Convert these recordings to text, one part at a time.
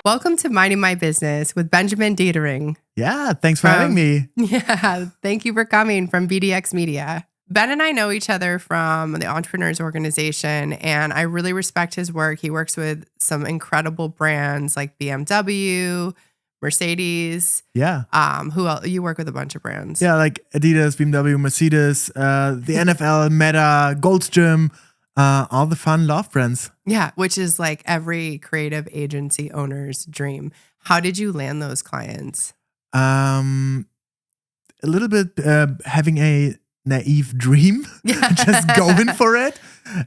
Welcome to Minding My Business with Benjamin Diedering. Yeah, thanks for having me. Yeah, thank you for coming from BDX Media. Ben and I know each other from the Entrepreneurs Organization, and I really respect his work. He works with some incredible brands like BMW, Mercedes. Yeah. Who else? You work with a bunch of brands. Yeah, like Adidas, BMW, Mercedes, the NFL, Meta, Gold's Gym, all the fun love brands. Yeah, which is like every creative agency owner's dream. How did you land those clients? A little bit having a naive dream, just going for it.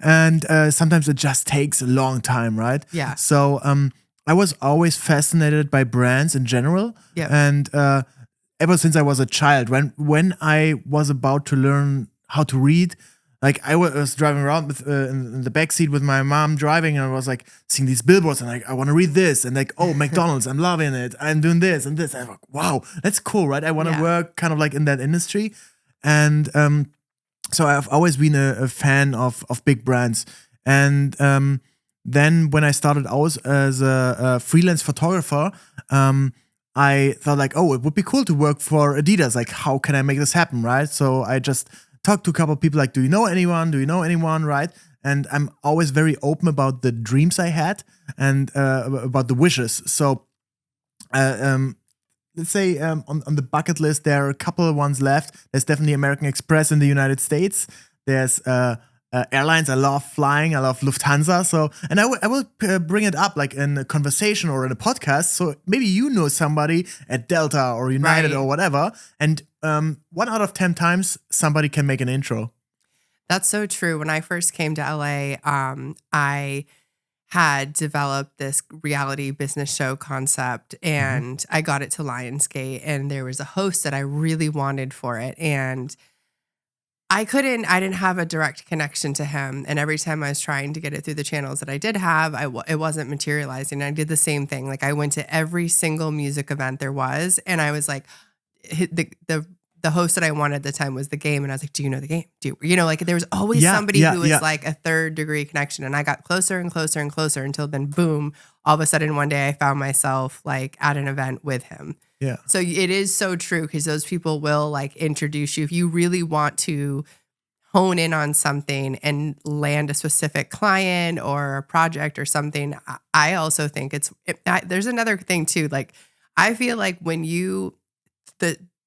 And sometimes it just takes a long time, right? Yeah. So I was always fascinated by brands in general. Yeah. And ever since I was a child, when I was about to learn how to read, like I was driving around with in the backseat with my mom driving, and I was like seeing these billboards and like, I want to read this, and like, oh, McDonald's, I'm loving it. I'm doing this and this. I'm like, wow, that's cool, right? I want to work kind of like in that industry. And so I've always been a fan of big brands. And then when I started out as a freelance photographer, I thought like, oh, it would be cool to work for Adidas. Like, how can I make this happen, right? So I just talked to a couple of people like, do you know anyone? Do you know anyone, right? And I'm always very open about the dreams I had and about the wishes. So let's say on the bucket list, there are a couple of ones left. There's definitely American Express in the United States. There's airlines. I love flying. I love Lufthansa. So, and I will bring it up like in a conversation or in a podcast. So maybe you know somebody at Delta or United or whatever. And 1 out of 10 times somebody can make an intro. That's so true. When I first came to LA, I had developed this reality business show concept, and I got it to Lionsgate, and there was a host that I really wanted for it. And I didn't have a direct connection to him. And every time I was trying to get it through the channels that I did have, it wasn't materializing. I did the same thing. Like I went to every single music event there was, and I was like, the host that I wanted at the time was The Game. And I was like, do you know The Game? Like there was always somebody who was like a third degree connection. And I got closer and closer and closer until then, boom, all of a sudden one day I found myself like at an event with him. Yeah. So it is so true because those people will like introduce you. If you really want to hone in on something and land a specific client or a project or something, I also think there's another thing too. Like I feel like when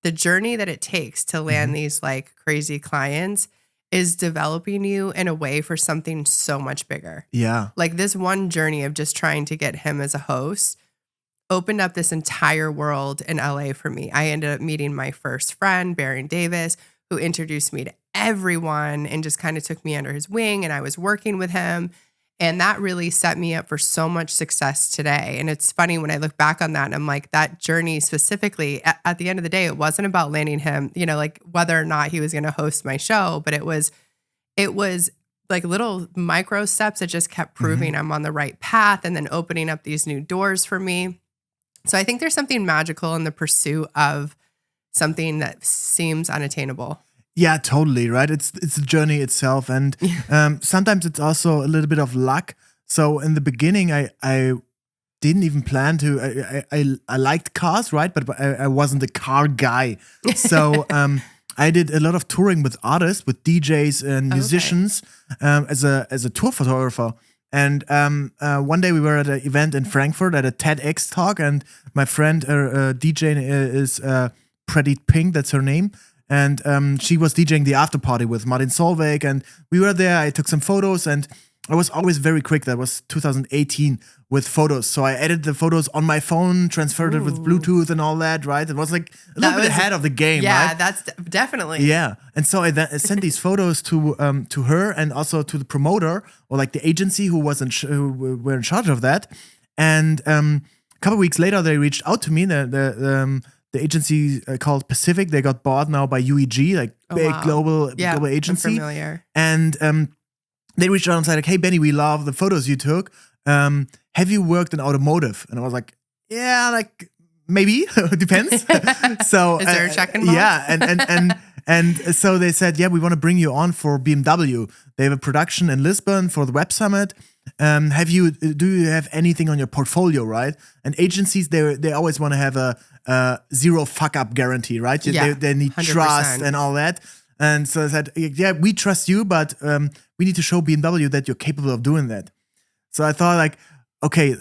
the journey that it takes to land these like crazy clients is developing you in a way for something so much bigger. Yeah. Like this one journey of just trying to get him as a host opened up this entire world in LA for me. I ended up meeting my first friend, Baron Davis, who introduced me to everyone and just kind of took me under his wing, and I was working with him. And that really set me up for so much success today. And it's funny when I look back on that and I'm like, that journey specifically, at the end of the day, it wasn't about landing him, like whether or not he was going to host my show, but it was like little micro steps that just kept proving I'm on the right path and then opening up these new doors for me. So I think there's something magical in the pursuit of something that seems unattainable. Yeah, totally, right? It's a journey itself, and sometimes it's also a little bit of luck. So in the beginning, I didn't even plan to. I liked cars, right? But I wasn't a car guy. So I did a lot of touring with artists, with DJs and musicians as a tour photographer. And one day we were at an event in Frankfurt at a TEDx talk, and my friend DJ is Pretty Pink, that's her name. And she was DJing the after party with Martin Solveig, and we were there. I took some photos, and I was always very quick. That was 2018 with photos. So I edited the photos on my phone, transferred it with Bluetooth and all that, right? It was like a little bit ahead of the game, right? Yeah, that's definitely. Yeah. And so I sent these photos to her and also to the promoter or like the agency who were in charge of that. And a couple of weeks later, they reached out to me. The agency called Pacific, they got bought now by UEG, like big global agency. I'm familiar. And they reached out and said, like, hey, Benny, we love the photos you took. Have you worked in automotive? And I was like, yeah, like maybe, depends. So is there a check involved? Yeah, and so they said, yeah, we want to bring you on for BMW. They have a production in Lisbon for the Web Summit. do you have anything on your portfolio, right? And agencies, they always want to have a zero fuck up guarantee, right? They need 100%. trust and all that. And so I said, yeah, we trust you, but we need to show BMW that you're capable of doing that. So I thought like, okay,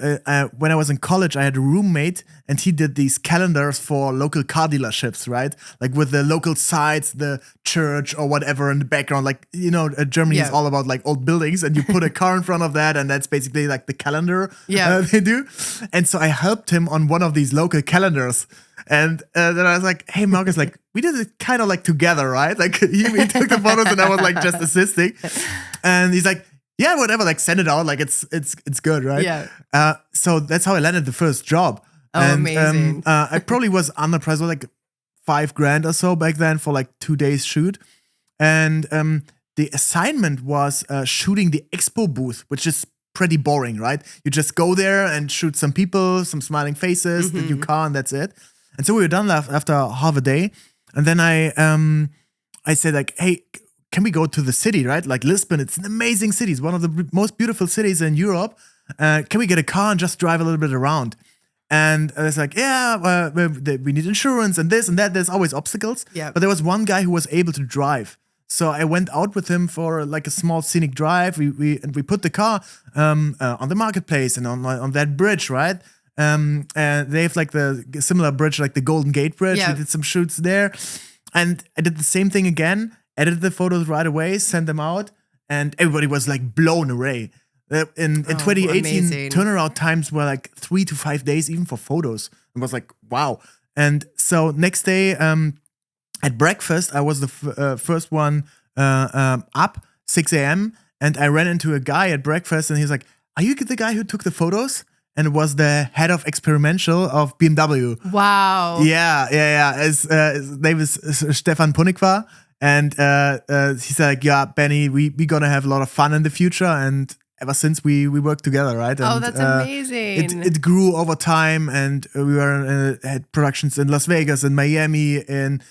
when I was in college, I had a roommate and he did these calendars for local car dealerships, right? Like with the local sites, the church or whatever in the background. Like, Germany is all about like old buildings and you put a car in front of that and that's basically like the calendar they do. And so I helped him on one of these local calendars. And then I was like, hey, Marcus, like we did it kind of like together, right? Like he took the photos and I was like just assisting. And he's like, yeah, whatever, like send it out, like it's good, right? Yeah. So that's how I landed the first job. Amazing. I probably was underpriced, like $5,000 or so back then for like 2 days shoot. And the assignment was shooting the expo booth, which is pretty boring, right? You just go there and shoot some people, some smiling faces, the new car, and that's it. And so we were done after half a day. And then I said like, hey, can we go to the city, right? Like Lisbon, it's an amazing city. It's one of the most beautiful cities in Europe. Can we get a car and just drive a little bit around? And I was like, yeah, we need insurance and this and that. There's always obstacles. Yeah. But there was one guy who was able to drive. So I went out with him for like a small scenic drive. We put the car on the marketplace and on that bridge, right? And they have like the similar bridge, like the Golden Gate Bridge. Yeah. We did some shoots there. And I did the same thing again. Edited the photos right away, sent them out, and everybody was like blown away. In 2018, amazing. turnaround times were like 3 to 5 days, even for photos. It was like, wow. And so next day at breakfast, I was the first one up, 6 a.m., and I ran into a guy at breakfast, and he's like, are you the guy who took the photos? And it was the head of experimental of BMW. Wow. Yeah. His name is Stefan Punikwa. And he said, like, yeah, Benny, we gonna have a lot of fun in the future. And ever since we worked together, right? And, that's amazing. It grew over time, and we had productions in Las Vegas, in Miami, in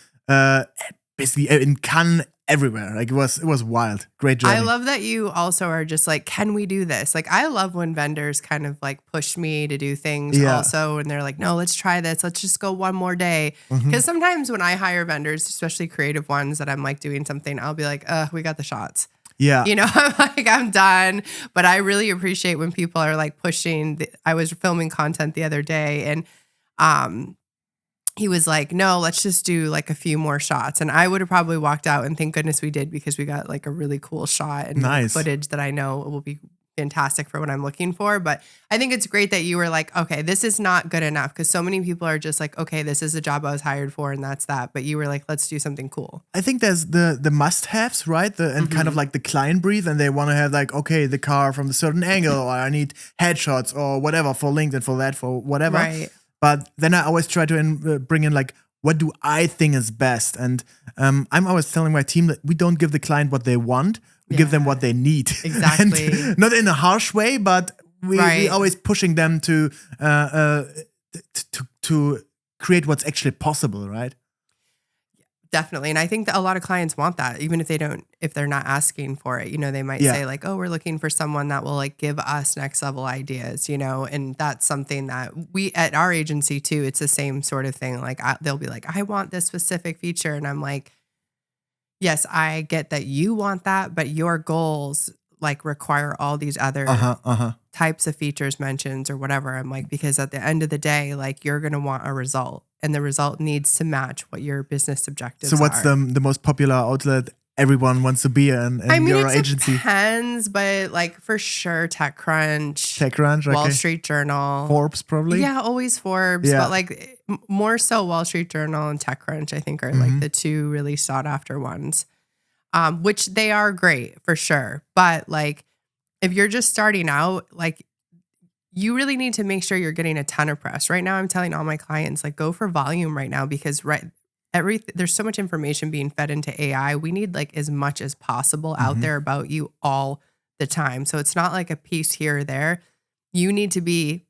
basically in Cannes, everywhere. Like it was wild. Great journey. I love that you also are just like, can we do this? Like I love when vendors kind of like push me to do things also, and they're like, no, let's try this. Let's just go one more day. Because sometimes when I hire vendors, especially creative ones that I'm like doing something, I'll be like, we got the shots. Yeah. I'm like, I'm done. But I really appreciate when people are like pushing. I was filming content the other day and he was like, no, let's just do like a few more shots. And I would have probably walked out, and thank goodness we did, because we got like a really cool shot and nice footage that I know will be fantastic for what I'm looking for. But I think it's great that you were like, okay, this is not good enough, because so many people are just like, okay, this is the job I was hired for and that's that. But you were like, let's do something cool. I think there's the must-haves, right? And kind of like the client brief, and they want to have like, okay, the car from a certain angle, or I need headshots or whatever for LinkedIn, for that, for whatever. Right. But then I always try to bring in like, what do I think is best? And I'm always telling my team that we don't give the client what they want. We give them what they need. Exactly. And not in a harsh way, but we always pushing them to create what's actually possible, right? Definitely. And I think that a lot of clients want that, even if they're not asking for it. They might say like, oh, we're looking for someone that will like give us next level ideas, and that's something that we at our agency too, it's the same sort of thing. Like they'll be like, I want this specific feature. And I'm like, yes, I get that you want that, but your goals like require all these other types of features, mentions or whatever. I'm like, because at the end of the day, like you're going to want a result, and the result needs to match what your business objectives are. So what's the most popular outlet everyone wants to be in your agency? It depends, but like for sure TechCrunch, okay. Wall Street Journal. Forbes probably? Yeah, always Forbes, but like more so Wall Street Journal and TechCrunch I think are like the two really sought after ones. Which they are great for sure. But like, if you're just starting out, like you really need to make sure you're getting a ton of press. Right now, I'm telling all my clients, like go for volume right now, because there's so much information being fed into AI. We need like as much as possible out there about you all the time. So it's not like a piece here or there. You need to be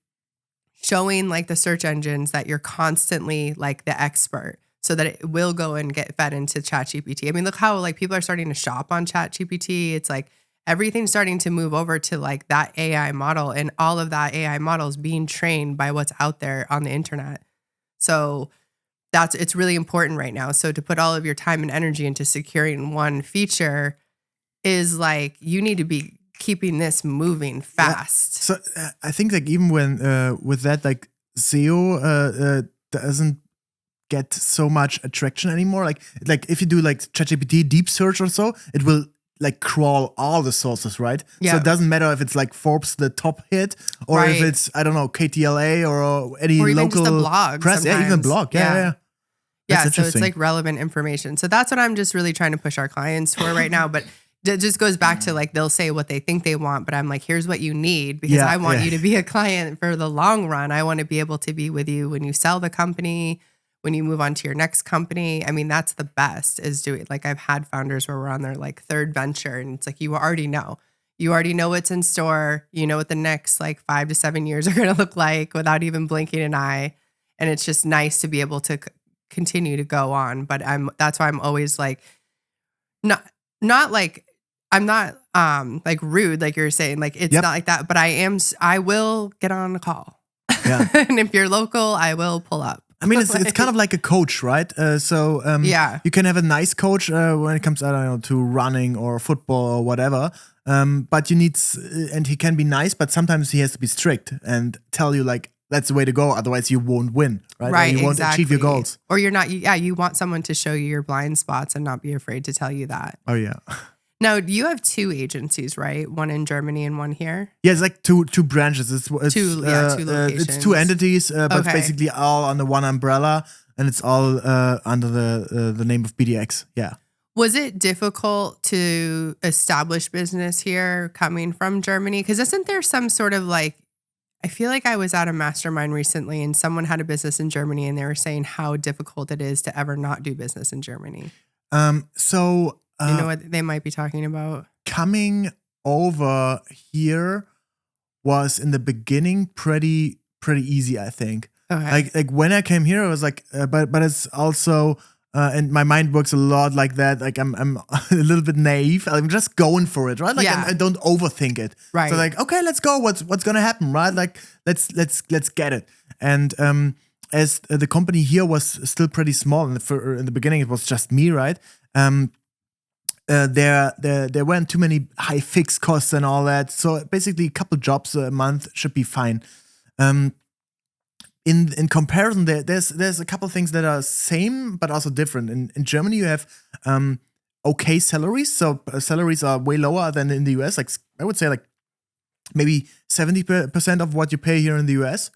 showing like the search engines that you're constantly like the expert, so that it will go and get fed into ChatGPT. I mean, look how like people are starting to shop on ChatGPT. It's like everything's starting to move over to like that AI model, and all of that AI models being trained by what's out there on the internet. So it's really important right now. So to put all of your time and energy into securing one feature is like, you need to be keeping this moving fast. So I think like even when with that, like SEO doesn't get so much attraction anymore. Like if you do like ChatGPT deep search or so, it will like crawl all the sources, right? Yeah. So it doesn't matter if it's like Forbes the top hit, or if it's, I don't know, KTLA or any or even local just a blog press. sometimes. Yeah, even blog. Yeah. Yeah, so it's like relevant information. So that's what I'm just really trying to push our clients for right now. But it just goes back to like, they'll say what they think they want, but I'm like, here's what you need, because I want you to be a client for the long run. I want to be able to be with you when you sell the company, when you move on to your next company. I mean, that's the best, is doing, like, I've had founders where we're on their like third venture, and it's like, you already know what's in store. You know what the next like 5 to 7 years are going to look like without even blinking an eye. And it's just nice to be able to continue to go on. But that's why I'm always like, not like, I'm not like rude, like you're saying, like it's not like that, but I will get on a call. Yeah. And if you're local, I will pull up. I mean, it's kind of like a coach, right? You can have a nice coach when it comes, I don't know, to running or football or whatever. But you need, and he can be nice, but sometimes he has to be strict and tell you like, that's the way to go. Otherwise you won't win, right? Right, or you won't achieve your goals. Or you're not, you want someone to show you your blind spots and not be afraid to tell you that. Oh yeah. Now, you have 2 agencies, right? One in Germany and one here? Yeah, it's like two branches. It's two locations. It's 2 entities, but it's basically all under one umbrella, and it's all under the name of BDX. Yeah. Was it difficult to establish business here coming from Germany? Because isn't there some sort of like, I feel like I was at a mastermind recently and someone had a business in Germany and they were saying how difficult it is to ever not do business in Germany. You know what they might be talking about? Coming over here was in the beginning pretty easy, I think. Okay. Like when I came here, I was like, but it's also, and my mind works a lot like that. Like I'm a little bit naive. I'm just going for it, right? Like I don't overthink it. Right. So like, okay, let's go. What's gonna happen, right? Like let's get it. And as the company here was still pretty small, in the beginning it was just me, right? There weren't too many high fixed costs and all that. So basically a couple jobs a month should be fine. In comparison, there's a couple things that are same but also different. In Germany, you have okay salaries. So salaries are way lower than in the US. Like I would say like maybe 70% of what you pay here in the US.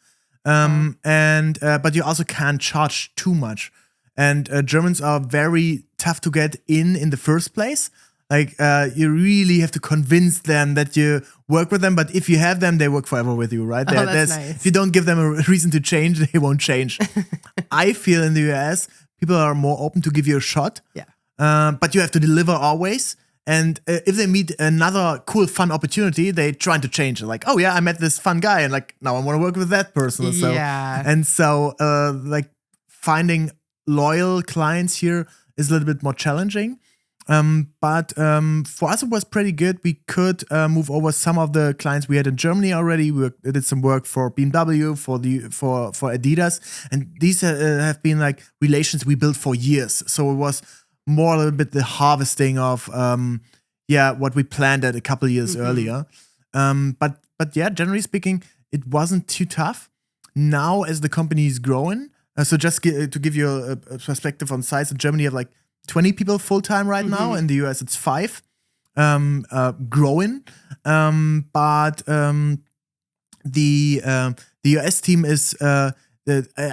But you also can't charge too much. And Germans are very tough to get in the first place. Like you really have to convince them that you work with them. But if you have them, they work forever with you, right? That's nice. If you don't give them a reason to change, they won't change. I feel in the US, people are more open to give you a shot. Yeah. But you have to deliver always. And if they meet another cool, fun opportunity, they trying to change. Like, oh yeah, I met this fun guy, and like now I want to work with that person. So, yeah. And so like finding loyal clients here is a little bit more challenging. But for us, it was pretty good. We could move over some of the clients we had in Germany already. We did some work for BMW, for Adidas, and these have been like relations we built for years. So it was more a little bit the harvesting of what we planted a couple years earlier. But yeah, generally speaking, it wasn't too tough. Now, as the company is growing, so just to give you a perspective on size, in Germany you have like 20 people full-time right now. In the US, it's 5, growing. But the US team is, I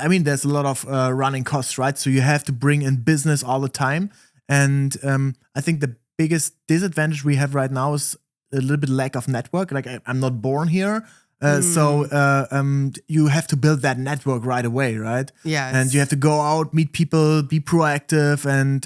mean, there's a lot of running costs, right? So you have to bring in business all the time. And I think the biggest disadvantage we have right now is a little bit lack of network. Like I'm not born here. So you have to build that network right away, right? Yes. And you have to go out, meet people, be proactive, and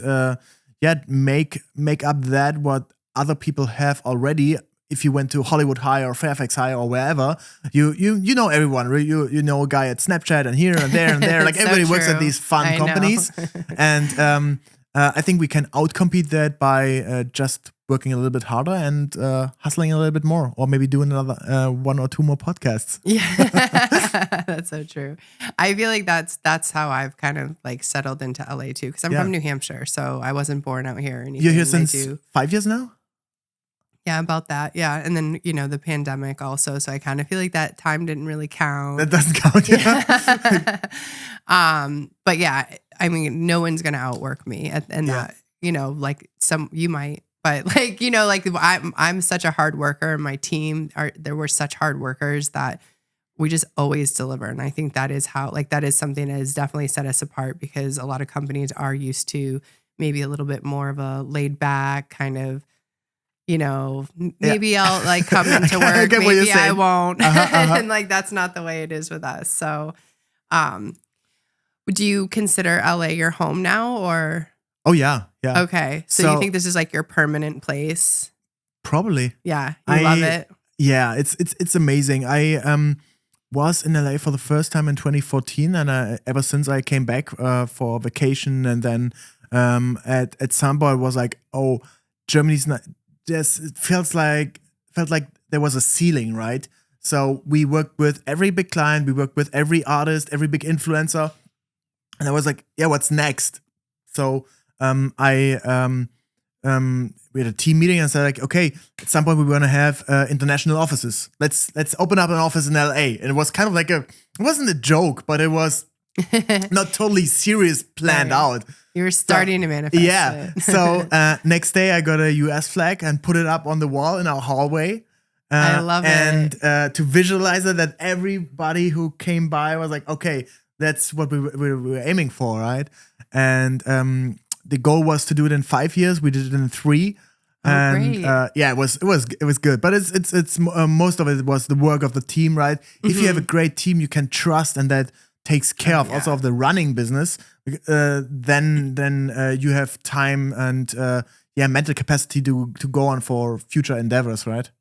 make up that what other people have already. If you went to Hollywood High or Fairfax High or wherever, you know everyone. You know a guy at Snapchat and here and there and there. Like everybody works at these fun companies, and I think we can outcompete that by just working a little bit harder and hustling a little bit more, or maybe doing another 1 or 2 more podcasts. Yeah, that's so true. I feel like that's how I've kind of like settled into LA too, because I'm from New Hampshire, so I wasn't born out here or anything. You're here since 5 years now? Yeah, about that. Yeah. And then, the pandemic also. So I kind of feel like that time didn't really count. That doesn't count. Yeah. But yeah, I mean, no one's going to outwork me. And that, like you might, but like, like I'm such a hard worker, and my team there were such hard workers that we just always deliver. And I think that is that is something that has definitely set us apart, because a lot of companies are used to maybe a little bit more of a laid back kind of, maybe I'll like come into work, maybe I won't. And like, that's not the way it is with us. So, would you consider LA your home now, or? Oh yeah. Yeah. Okay. So you think this is like your permanent place? Probably. Yeah. You love it? Yeah. It's amazing. I was in LA for the first time in 2014. And ever since I came back for vacation, and then at some point I was like, oh, Germany's not. Yes, it felt like there was a ceiling, right? So we worked with every big client, we worked with every artist, every big influencer, and I was like, yeah, what's next? So we had a team meeting and said like, okay, at some point we want to have international offices. Let's open up an office in LA. And it was kind of like it wasn't a joke, but it was not totally serious, planned out. You were starting to manifest it. So next day I got a US flag and put it up on the wall in our hallway. I love it. And to visualize it, that everybody who came by was like, okay, that's what we were aiming for, right? And the goal was to do it in 5 years. We did it in 3. And yeah, it was good. But it's most of it was the work of the team, right? Mm-hmm. If you have a great team you can trust, and that takes care of also of the running business, then you have time and mental capacity to go on for future endeavors, right?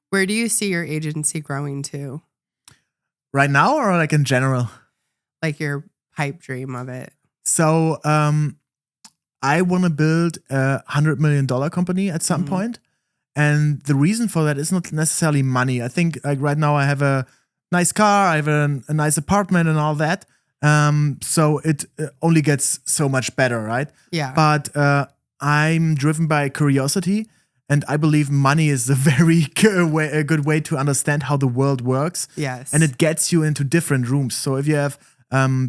Where do you see your agency growing to? Right now, or like in general? Like your pipe dream of it. So I want to build a $100 million company at some point. And the reason for that is not necessarily money. I think like right now I have a nice car, I have a nice apartment and all that. So it only gets so much better, right? Yeah. But I'm driven by curiosity, and I believe money is a very good way to understand how the world works. Yes. And it gets you into different rooms. So if you have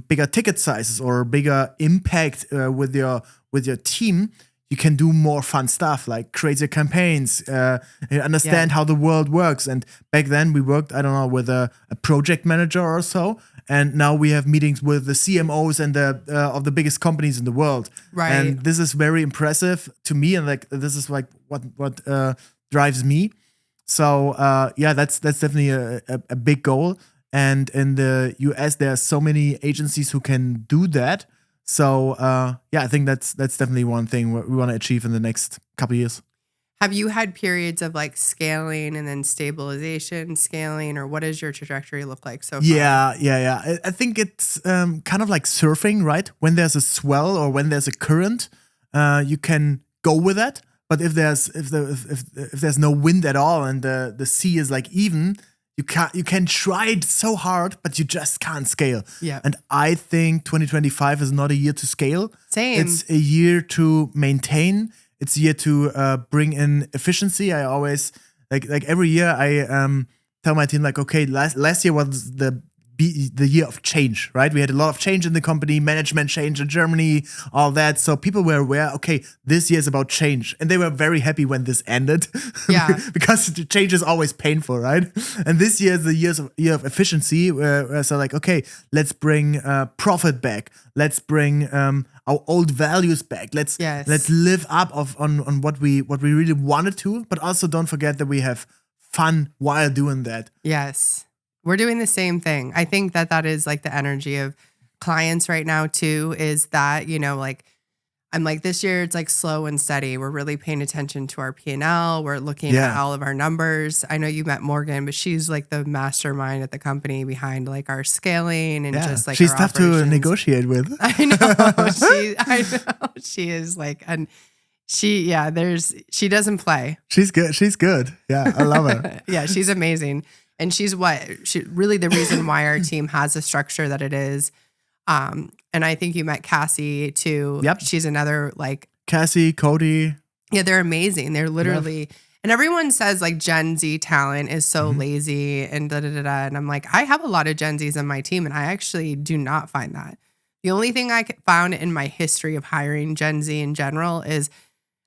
bigger ticket sizes or bigger impact with your team, you can do more fun stuff like crazy campaigns, understand how the world works. And back then we worked, I don't know, with a project manager or so. And now we have meetings with the CMOs and of the biggest companies in the world. Right. And this is very impressive to me. And like, this is like what drives me. So that's definitely a big goal. And in the US, there are so many agencies who can do that. So I think that's definitely one thing we want to achieve in the next couple of years. Have you had periods of like scaling and then stabilization, scaling, or what does your trajectory look like so far? Yeah. I think it's kind of like surfing, right? When there's a swell or when there's a current, you can go with that. But if there's no wind at all and the sea is like even, you can try it so hard, but you just can't scale. Yeah. And I think 2025 is not a year to scale. Same. It's a year to maintain. It's a year to bring in efficiency. I always like every year I tell my team like, okay, last year was the year of change, right? We had a lot of change in the company, management change in Germany, all that. So people were aware, okay, this year is about change. And they were very happy when this ended. Yeah. Because change is always painful, right? And this year is the year of efficiency. So like, okay, let's bring profit back. Let's bring our old values back. Let's live up on what we really wanted to, but also don't forget that we have fun while doing that. Yes. We're doing the same thing. I think that is like the energy of clients right now too, is that, like I'm like, this year it's like slow and steady. We're really paying attention to our P&L. We're looking at all of our numbers. I know you met Morgan, but she's like the mastermind at the company behind like our scaling and just like she's our tough to negotiate with. I know she is like, and she doesn't play. She's good. Yeah, I love her. Yeah, she's amazing. And she's really the reason why our team has the structure that it is. And I think you met Cassie too. Yep. She's another like Cassie, Cody. Yeah, they're amazing. They're literally, and everyone says like Gen Z talent is so lazy and da-da-da-da. And I'm like, I have a lot of Gen Zs in my team and I actually do not find that. The only thing I found in my history of hiring Gen Z in general is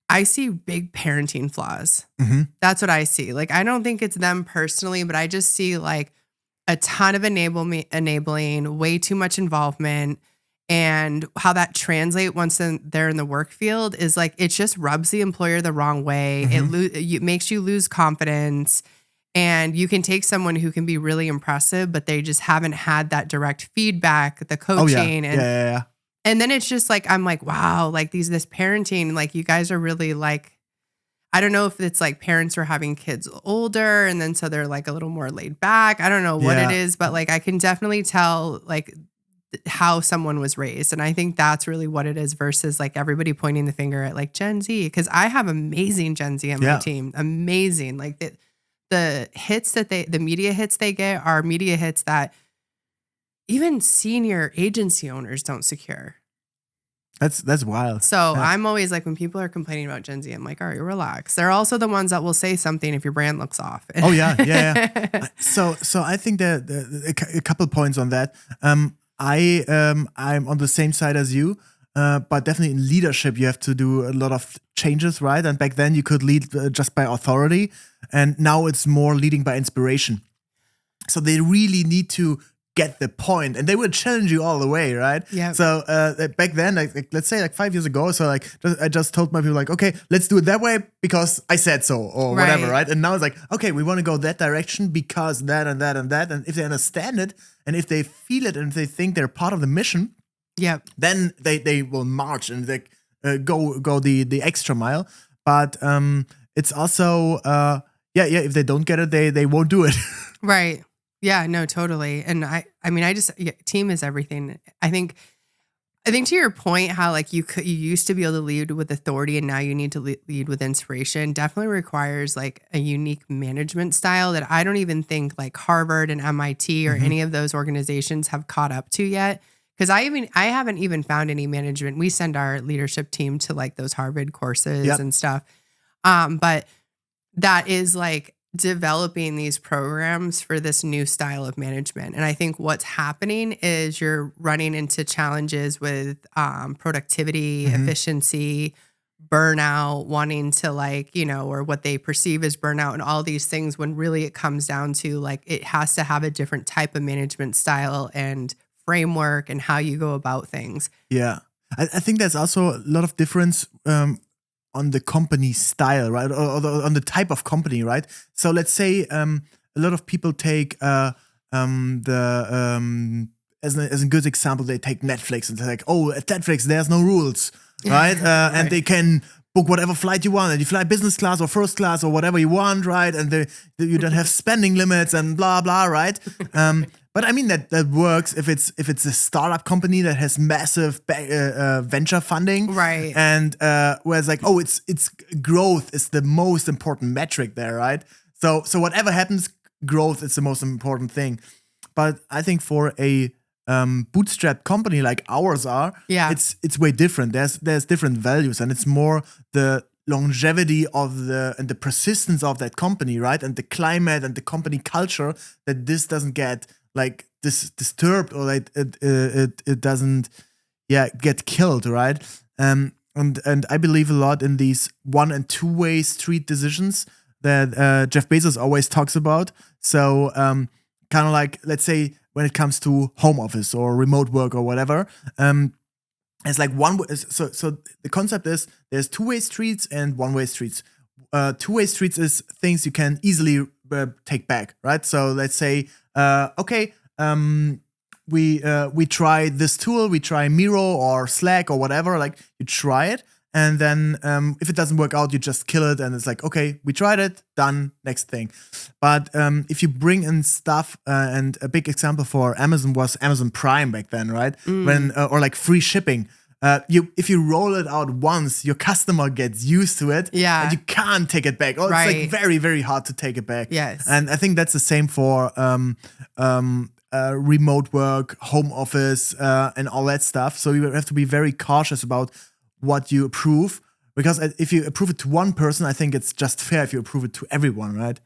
I see big parenting flaws. That's what I see. Like, I don't think it's them personally, but I just see like a ton of enabling, way too much involvement. And how that translates once they're in the work field is like, it just rubs the employer the wrong way. It makes you lose confidence. And you can take someone who can be really impressive, but they just haven't had that direct feedback, the coaching. And then it's just like, I'm like, wow, like this parenting, like you guys are really like, I don't know if it's like parents were having kids older and then so they're like a little more laid back. I don't know what it is, but like I can definitely tell like how someone was raised. And I think that's really what it is versus like everybody pointing the finger at like Gen Z. Because I have amazing Gen Z on my team. Amazing. Like the hits that the media hits they get are media hits that even senior agency owners don't secure. That's wild. So I'm always like, when people are complaining about Gen Z, I'm like, all right, relax. They're also the ones that will say something if your brand looks off. Oh yeah. So I think that a couple points on that. I'm on the same side as you, but definitely in leadership you have to do a lot of changes, right? And back then you could lead just by authority, and now it's more leading by inspiration. So they really need to get the point, and they will challenge you all the way, right? Yeah. So back then, like let's say like 5 years ago, so like I just told my people like, okay, let's do it that way because I said so or whatever, right? And now it's like, okay, we want to go that direction because that and that and that, and if they understand it and if they feel it and if they think they're part of the mission, then they will march and they go the extra mile. But it's also if they don't get it, they won't do it. Right. Yeah, no, totally. And I mean, team is everything. I think to your point, how like you used to be able to lead with authority and now you need to lead with inspiration definitely requires like a unique management style that I don't even think like Harvard and MIT or any of those organizations have caught up to yet. Because I haven't even found any management. We send our leadership team to like those Harvard courses and stuff. But that is like developing these programs for this new style of management. And I think what's happening is you're running into challenges with productivity, efficiency, burnout, wanting to like, or what they perceive as burnout and all these things, when really it comes down to like, it has to have a different type of management style and framework and how you go about things. Yeah. I think there's also a lot of difference on the company style, right? Or on the type of company, right? So let's say a lot of people take as a good example, they take Netflix and they're like, oh, at Netflix there's no rules, right? And they can book whatever flight you want, and you fly business class or first class or whatever you want, right? And you don't have spending limits and blah blah, right? But I mean that works if it's a startup company that has massive venture funding, right? And where it's like, oh, it's growth is the most important metric there, right? So whatever happens, growth is the most important thing. But I think for a bootstrap company like ours it's way different. There's different values, and it's more the longevity of the persistence of that company, right? And the climate and the company culture, that this doesn't get like disturbed or like it doesn't get killed, right? And I believe a lot in these 1- and 2-way street decisions that Jeff Bezos always talks about. So kind of like, let's say when it comes to home office or remote work or whatever, it's like so the concept is there's 2-way streets and 1-way streets. 2-way streets is things you can easily take back, right? So let's say, we try this tool, we try Miro or Slack or whatever. Like you try it, and then if it doesn't work out, you just kill it, and it's like, okay, we tried it, done, next thing. But if you bring in stuff, and a big example for Amazon was Amazon Prime back then, right? When or like free shipping. If you roll it out once, your customer gets used to it, and you can't take it back. Or it's like very, very hard to take it back. Yes. And I think that's the same for remote work, home office, and all that stuff. So you have to be very cautious about what you approve, because if you approve it to one person, I think it's just fair if you approve it to everyone, right?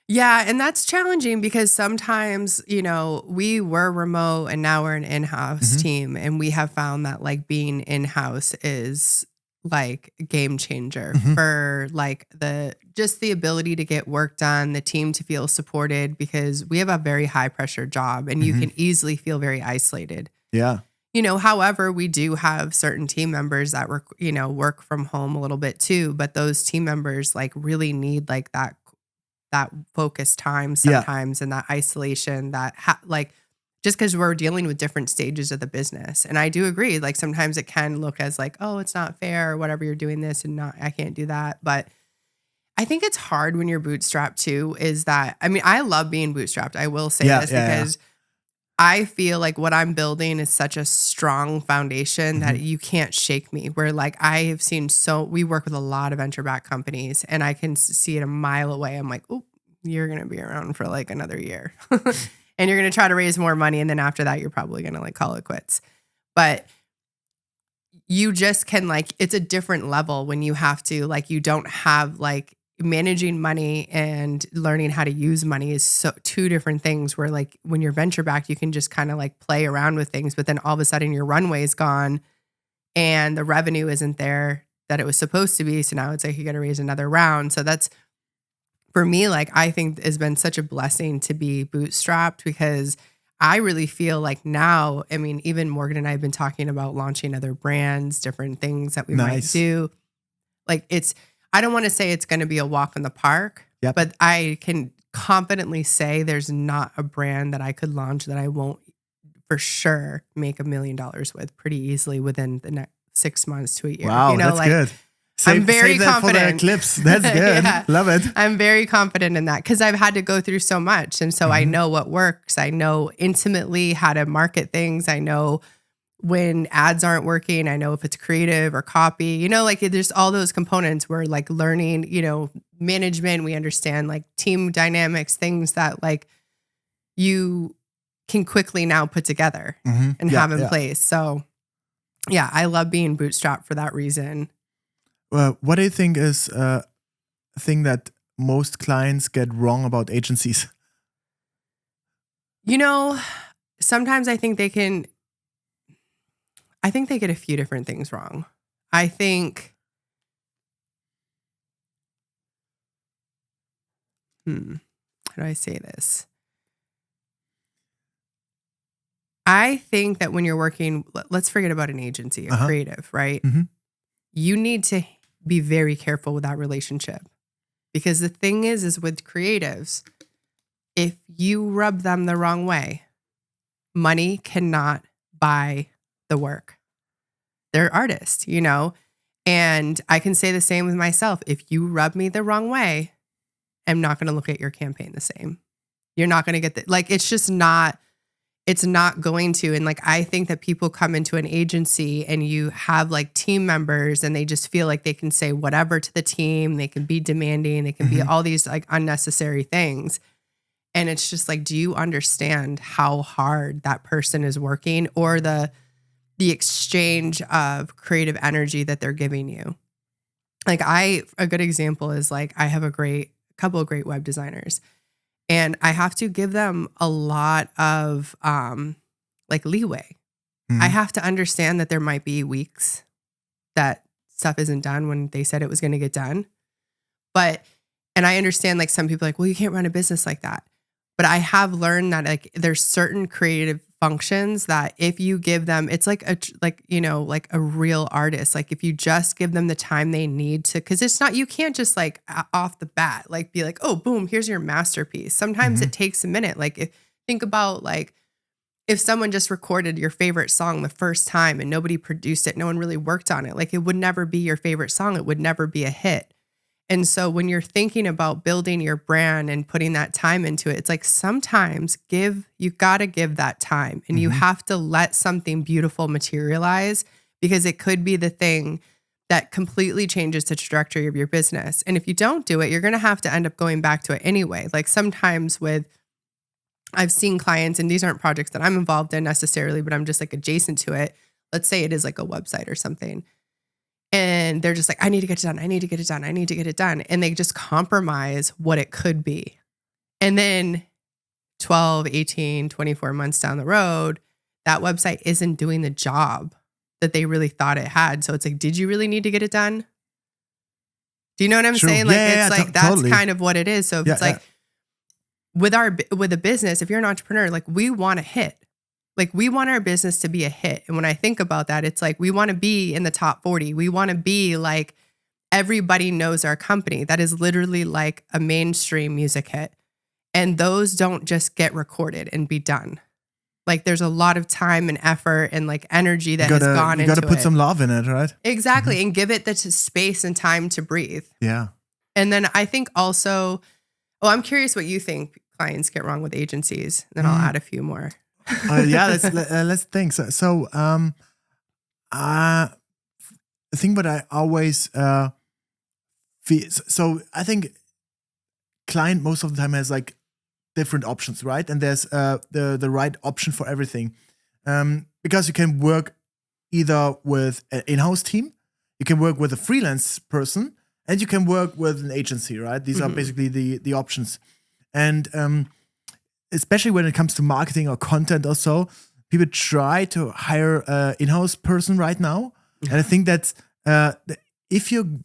Yeah, and that's challenging because sometimes, we were remote and now we're an in-house team, and we have found that like being in-house is like a game changer for like the ability to get work done, the team to feel supported, because we have a very high pressure job and you can easily feel very isolated. Yeah. However, we do have certain team members that work from home a little bit too, but those team members like really need like that focused time sometimes, and that isolation, that just because we're dealing with different stages of the business. And I do agree, like sometimes it can look as like, oh, it's not fair or whatever, you're doing this and I can't do that. But I think it's hard when you're bootstrapped too, I love being bootstrapped. I will say this because I feel like what I'm building is such a strong foundation that you can't shake me. Where like I have seen we work with a lot of venture-backed companies, and I can see it a mile away. I'm like, oh, you're going to be around for like another year. And you're going to try to raise more money. And then after that, you're probably going to like call it quits. But you just can it's a different level when you have to, like, you don't have like managing money and learning how to use money is two different things, where like when you're venture backed, you can just kind of like play around with things, but then all of a sudden your runway is gone and the revenue isn't there that it was supposed to be. So now it's like you got to raise another round. So that's, for me, like I think has been such a blessing to be bootstrapped, because I really feel like now, even Morgan and I have been talking about launching other brands, different things that we might do. Like I don't want to say it's going to be a walk in the park, but I can confidently say there's not a brand that I could launch that I won't for sure make $1 million with pretty easily within the next 6 months to a year. Wow, that's good. I'm very save confident. That for the clips. That's good. Love it. I'm very confident in that because I've had to go through so much. And so I know what works. I know intimately how to market things. I know when ads aren't working. I know if it's creative or copy, like there's all those components where like learning, management, we understand like team dynamics, things that like you can quickly now put together and have in place. So yeah, I love being bootstrapped for that reason. What do you think is a thing that most clients get wrong about agencies? Sometimes I think they get a few different things wrong. I think, how do I say this? I think that when you're working, let's forget about an agency, a creative, right? You need to be very careful with that relationship, because the thing is with creatives, if you rub them the wrong way, money cannot buy the work. They're artists, and I can say the same with myself. If you rub me the wrong way, I'm not going to look at your campaign the same. You're not going to get it's not going to. And like, I think that people come into an agency and you have like team members and they just feel like they can say whatever to the team. They can be demanding. They can be all these like unnecessary things. And it's just like, do you understand how hard that person is working, or the exchange of creative energy that they're giving you? Like a good example is like, I have a couple of great web designers. And I have to give them a lot of like leeway. I have to understand that there might be weeks that stuff isn't done when they said it was going to get done. And I understand like some people are like, well, you can't run a business like that. But I have learned that like there's certain creative functions that if you give them, it's like a real artist. Like if you just give them the time they need to, because it's not, you can't just like off the bat, like be like, oh, boom, here's your masterpiece. Sometimes it takes a minute. Like think about like if someone just recorded your favorite song the first time and nobody produced it, no one really worked on it, like it would never be your favorite song. It would never be a hit. And so when you're thinking about building your brand and putting that time into it, it's like sometimes you got to give that time, and you have to let something beautiful materialize, because it could be the thing that completely changes the trajectory of your business. And if you don't do it, you're going to have to end up going back to it anyway. Like sometimes I've seen clients, and these aren't projects that I'm involved in necessarily, but I'm just like adjacent to it. Let's say it is like a website or something. And they're just like, I need to get it done. I need to get it done. I need to get it done. And they just compromise what it could be. And then 12, 18, 24 months down the road, that website isn't doing the job that they really thought it had. So it's like, did you really need to get it done? Do you know what I'm saying? Like, it's like, that's totally kind of what it is. So if it's like with a business, if you're an entrepreneur, like we want a hit. Like we want our business to be a hit. And when I think about that, it's like we want to be in the top 40. We want to be like everybody knows our company. That is literally like a mainstream music hit. And those don't just get recorded and be done. Like there's a lot of time and effort and like energy that has gone into it. You got to put some love in it, right? Exactly. And give it the space and time to breathe. Yeah. And then I think also, I'm curious what you think clients get wrong with agencies. And then I'll add a few more. Let's think. I think what I always feel. So I think client most of the time has like different options, right? And there's the right option for everything, because you can work either with an in-house team, you can work with a freelance person, and you can work with an agency, right? These are basically the options, and especially when it comes to marketing or content or so, people try to hire an in-house person right now. And I think that's if you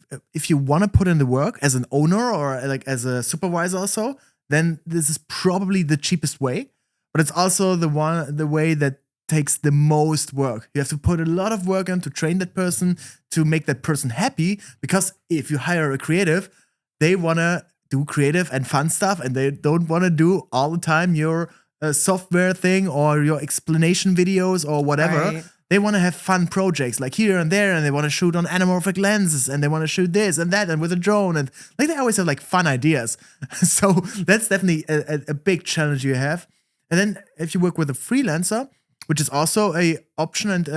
want to put in the work as an owner or like as a supervisor or so, then this is probably the cheapest way. But it's also the way that takes the most work. You have to put a lot of work in to train that person, to make that person happy. Because if you hire a creative, they want to do creative and fun stuff, and they don't want to do all the time your software thing or your explanation videos or whatever. Right. They want to have fun projects like here and there, and they want to shoot on anamorphic lenses, and they want to shoot this and that and with a drone, and like they always have like fun ideas. So that's definitely a big challenge you have. And then if you work with a freelancer, which is also a option, and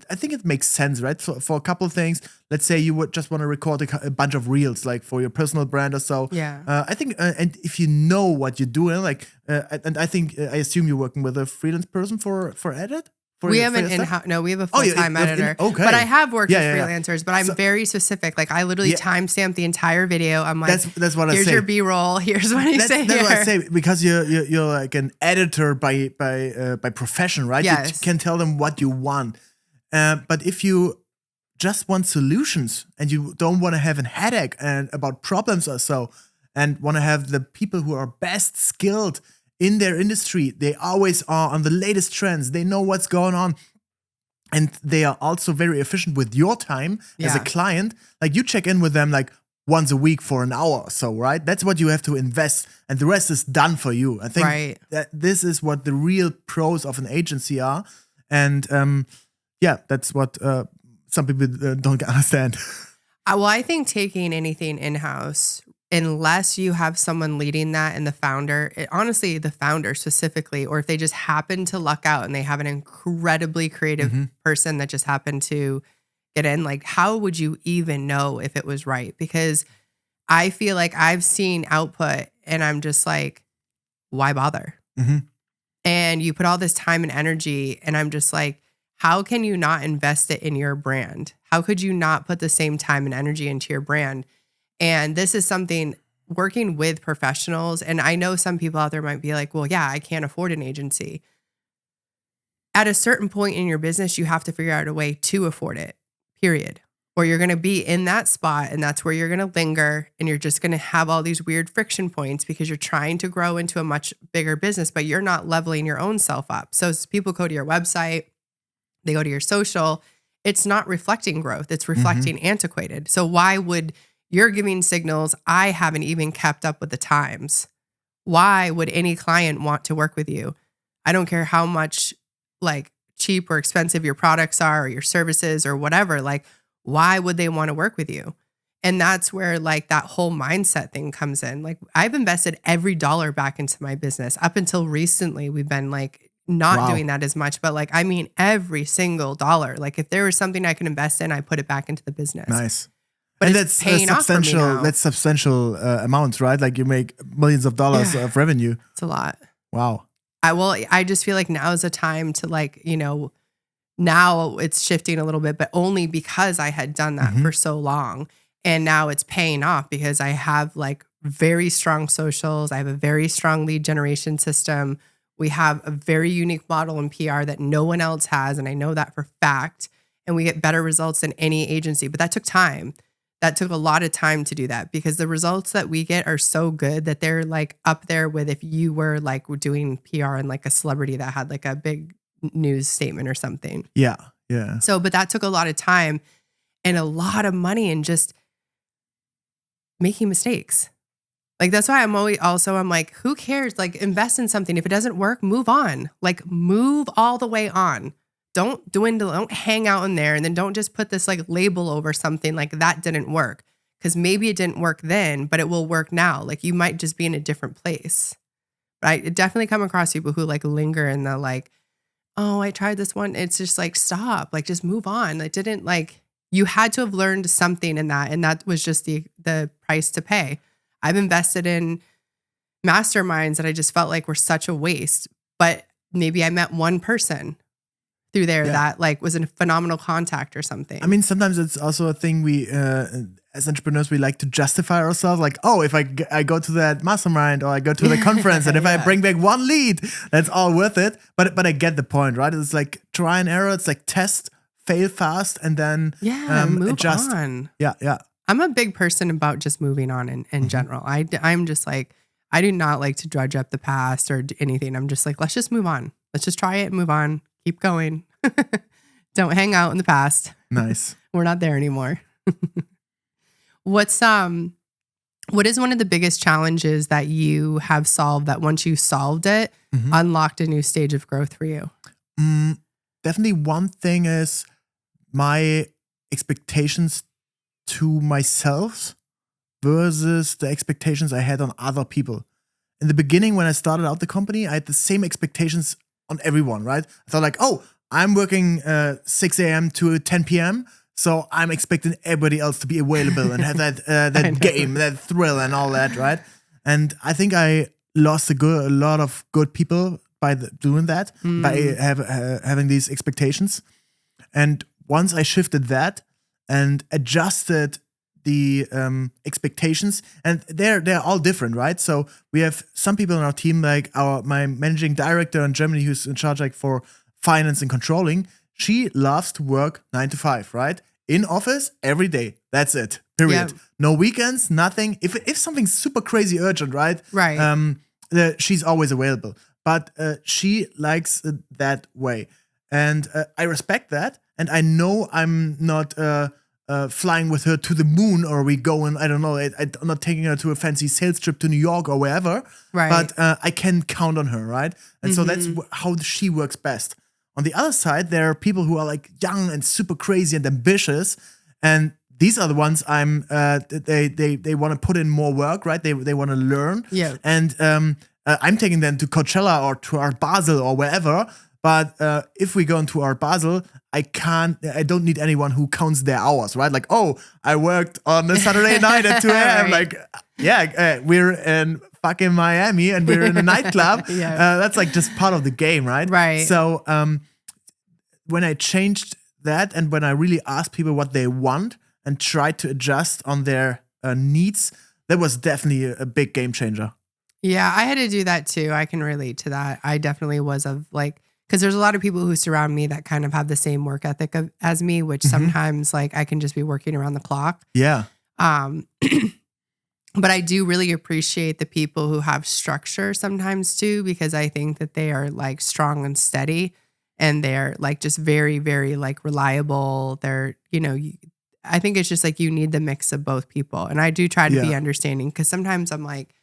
I think it makes sense, right? For a couple of things, let's say you would just want to record a bunch of reels, like for your personal brand or so. Yeah. I think, and if you know what you're doing, like, and I think I assume you're working with a freelance person for edit. We have an in-house. No, we have a full-time editor. Okay. But I have worked with freelancers, but I'm very specific. Like I literally timestamp the entire video. I'm like, that's what I say. Here's your B-roll. Here's what you say That's here. what I say, because you're like an editor by profession, right? Yes. You can tell them what you want. But if you just want solutions and you don't want to have a headache about problems or so, and want to have the people who are best skilled in their industry, they always are on the latest trends. They know what's going on. And they are also very efficient with your time as a client. Like you check in with them like once a week for an hour or so, right? That's what you have to invest. And the rest is done for you. I think that this is what the real pros of an agency are. And that's what some people don't understand. Well, I think taking anything in-house, unless you have someone leading that and the founder, honestly, the founder specifically, or if they just happen to luck out and they have an incredibly creative person that just happened to get in, like how would you even know if it was right? Because I feel like I've seen output and I'm just like, why bother? And you put all this time and energy and I'm just like, how can you not invest it in your brand? How could you not put the same time and energy into your brand? And this is something working with professionals. And I know some people out there might be like, well, yeah, I can't afford an agency. At a certain point in your business, you have to figure out a way to afford it, period. Or you're going to be in that spot and that's where you're going to linger. And you're just going to have all these weird friction points because you're trying to grow into a much bigger business, but you're not leveling your own self up. So as people go to your website, they go to your social, it's not reflecting growth. It's reflecting antiquated. So why would you're giving signals I haven't even kept up with the times? Why would any client want to work with you? I don't care how much like cheap or expensive your products are or your services or whatever, like why would they want to work with you? And that's where like that whole mindset thing comes in. Like I've invested every dollar back into my business. Up until recently, we've been like not doing that as much, but like, I mean, every single dollar. Like if there was something I could invest in, I put it back into the business. Nice. But and it's that's paying off for me now. That's substantial amounts, right? Like you make millions of dollars of revenue. It's a lot. Wow. I just feel like now is a time to like, you know, now it's shifting a little bit, but only because I had done that for so long. And now it's paying off because I have like very strong socials. I have a very strong lead generation system. We have a very unique model in PR that no one else has. And I know that for fact. And we get better results than any agency. But that took time. That took a lot of time to do that because the results that we get are so good that they're like up there with if you were like doing PR and like a celebrity that had like a big news statement or something. Yeah. Yeah. So, but that took a lot of time and a lot of money and just making mistakes. Like that's why I'm like, who cares? Like invest in something. If it doesn't work, move on. Like move all the way on. Don't dwindle, don't hang out in there. And then don't just put this like label over something like that didn't work. Because maybe it didn't work then, but it will work now. Like you might just be in a different place. But I definitely come across people who like linger in the like, oh, I tried this one. It's just like, stop, like just move on. It didn't like, you had to have learned something in that. And that was just the price to pay. I've invested in masterminds that I just felt like were such a waste. But maybe I met one person through there that like was a phenomenal contact or something. I mean, sometimes it's also a thing we, as entrepreneurs, we like to justify ourselves. Like, oh, if I go to that mastermind or I go to the conference and if I bring back one lead, that's all worth it. But I get the point, right? It's like try and error. It's like test, fail fast, and then move adjust. on. Yeah, yeah. I'm a big person about just moving on in general. I'm just like, I do not like to drudge up the past or anything. I'm just like, let's just move on. Let's just try it and move on. Keep going. Don't hang out in the past. Nice. We're not there anymore. What is one of the biggest challenges that you have solved that once you solved it, unlocked a new stage of growth for you? Definitely one thing is my expectations to myself versus the expectations I had on other people. In the beginning, when I started out the company, I had the same expectations on everyone, right? I thought like, oh, I'm working 6 a.m. to 10 p.m., so I'm expecting everybody else to be available and have that game, that thrill and all that, right? And I think I lost a lot of good people by doing that, by having these expectations. And once I shifted that and adjusted the expectations, and they're all different, right? So we have some people in our team, like my managing director in Germany, who's in charge like for finance and controlling. She loves to work 9 to 5, right? In office every day. That's it. Period. Yeah. No weekends, nothing. If something's super crazy urgent, right? Right. She's always available. But she likes it that way, and I respect that. And I know I'm not flying with her to the moon, or we go and I don't know. I'm not taking her to a fancy sales trip to New York or wherever. Right. But I can count on her, right? And so that's how she works best. On the other side, there are people who are like young and super crazy and ambitious, and these are the ones they want to put in more work, right? They want to learn. Yeah. And I'm taking them to Coachella or to Art Basel or wherever. But if we go into Art Basel, I don't need anyone who counts their hours, right? Like, oh, I worked on a Saturday night at 2 a.m. Right. Like, we're in fucking Miami and we're in a nightclub. That's like just part of the game, right? Right. So when I changed that and when I really asked people what they want and tried to adjust on their needs, that was definitely a big game changer. Yeah, I had to do that too. I can relate to that. I definitely was because there's a lot of people who surround me that kind of have the same work ethic as me, which sometimes like I can just be working around the clock. Yeah. But I do really appreciate the people who have structure sometimes too, because I think that they are like strong and steady and they're like just very, very like reliable. They're, I think it's just like you need the mix of both people. And I do try to be understanding because sometimes I'm like,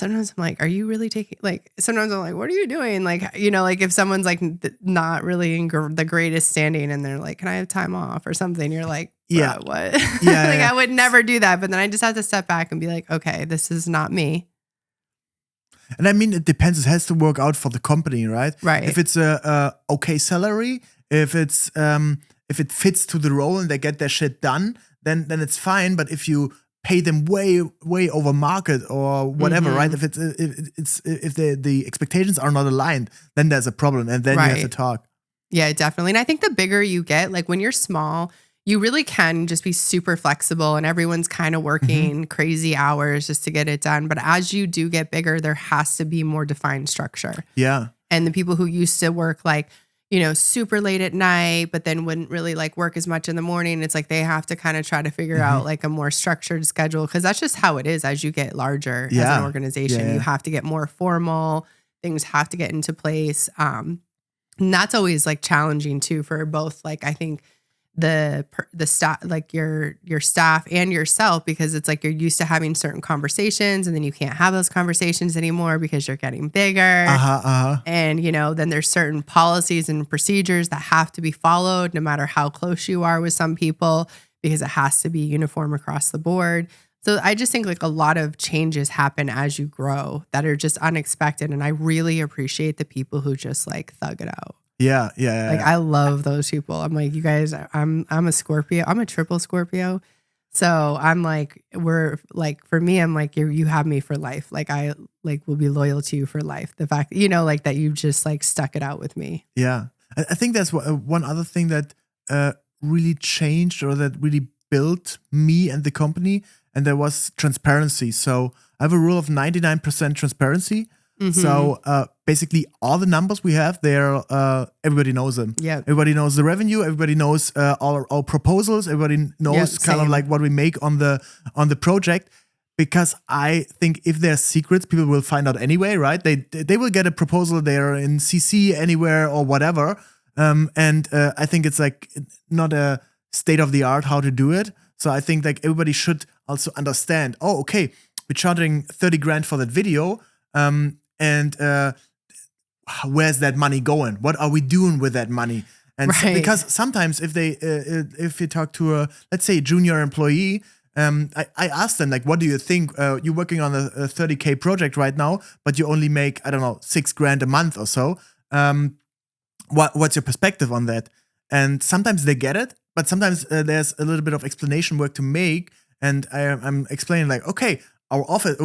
sometimes I'm like, are you really taking, like, sometimes I'm like, what are you doing? Like, you know, like if someone's like not really in the greatest standing and they're like, can I have time off or something? You're like, Yeah. what? Yeah, Like yeah. I would never do that. But then I just have to step back and be like, okay, this is not me. And I mean, it depends. It has to work out for the company, right? Right. If it's a okay salary, if it fits to the role and they get their shit done, then it's fine. But if you pay them way over market or whatever, right? If if the expectations are not aligned, then there's a problem, and then you have to talk. Yeah, definitely. And I think the bigger you get, like when you're small, you really can just be super flexible and everyone's kind of working crazy hours just to get it done. But as you do get bigger, there has to be more defined structure. Yeah. And the people who used to work like, you know, super late at night, but then wouldn't really like work as much in the morning. It's like they have to kind of try to figure out like a more structured schedule, because that's just how it is as you get larger as an organization. Yeah. You have to get more formal. Things have to get into place. And that's always like challenging too for both, like, I think the staff, like your staff and yourself, because it's like you're used to having certain conversations and then you can't have those conversations anymore because you're getting bigger. And, you know, then there's certain policies and procedures that have to be followed no matter how close you are with some people, because it has to be uniform across the board. So I just think like a lot of changes happen as you grow that are just unexpected. And I really appreciate the people who just like thug it out. Yeah. Like I love those people. I'm like, you guys, I'm a Scorpio. I'm a triple Scorpio. So I'm like, we're like, for me, I'm like, you have me for life. Like I like will be loyal to you for life. The fact, you know, like that you just like stuck it out with me. Yeah. I think that's one other thing that really changed or that really built me and the company. And there was transparency. So I have a rule of 99% transparency. So basically all the numbers we have there, everybody knows them. Yeah. Everybody knows the revenue. Everybody knows all our proposals. Everybody knows kind of like what we make on the project. Because I think if there's secrets, people will find out anyway, right? They will get a proposal there in CC anywhere or whatever. And I think it's like not a state of the art how to do it. So I think like everybody should also understand, oh, okay, we're charging 30 grand for that video. And where's that money going? What are we doing with that money? And because sometimes if you talk to a, let's say, junior employee, I ask them, like, what do you think? You're working on a 30K project right now, but you only make, I don't know, 6 grand a month or so. What's your perspective on that? And sometimes they get it, but sometimes there's a little bit of explanation work to make. And I'm explaining like, okay, our office,